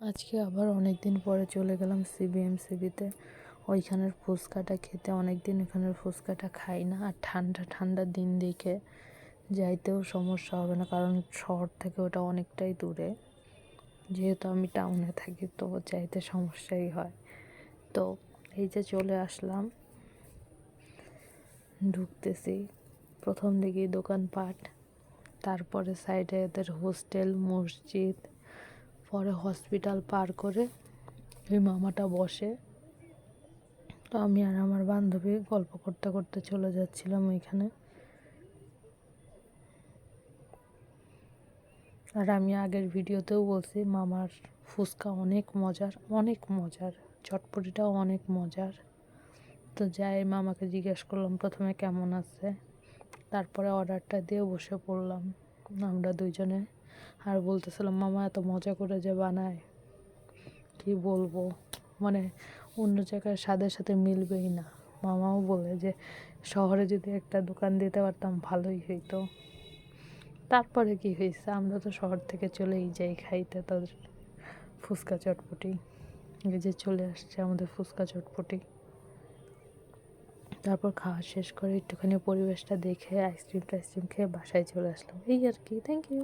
আজকে আবার অনেক দিন পরে চলে গেলাম সিবিএমসিবিতে। ওইখানের ফুচকাটা খেতে, অনেক দিন ওখানের ফুচকাটা খাই না। আর ঠান্ডা ঠান্ডা দিন দেখে যাইতেও সমস্যা হবে না, কারণ শহর থেকে ওটা অনেকটাই দূরে। যেহেতু আমি টাউনে থাকি তো যাইতে সমস্যাই হয়। তো এই যে চলে আসলাম, ঢুকতেছি, প্রথম দিকেই দোকানপাট, তারপরে সাইডে এদের হোস্টেল, মসজিদ, পরে হসপিটাল পার করে ওই মামাটা বসে। তো আমি আর আমার বান্ধবী গল্প করতে করতে চলে যাচ্ছিলাম ওইখানে। আর আমি আগের ভিডিওতেও বলছি, মামার ফুচকা অনেক মজার, অনেক মজার, চটপটিটাও অনেক মজার। তো যাই মামাকে জিজ্ঞেস করলাম প্রথমে কেমন আছে, তারপরে অর্ডারটা দিয়ে বসে পড়লাম আমরা দুইজনে। আর বলতেছিলাম মামা এত মজা করে যে বানায় কি বলবো, মানে অন্য জায়গার স্বাদের সাথে মিলবেই না। মামাও বলে যে শহরে যদি একটা দোকান দিতে পারতাম ভালোই হইতো। তারপরে কি হয়েছে, আমরা তো শহর থেকে চলেই যাই খাইতে তাদের ফুচকা চটপটি। এই যে চলে আসছে আমাদের ফুচকা চটপটি। তারপর খাওয়া শেষ করে একটুখানি পরিবেশটা দেখে আইসক্রিম টাইসক্রিম খেয়ে বাসায় চলে আসলাম, এই আর কি। Thank you.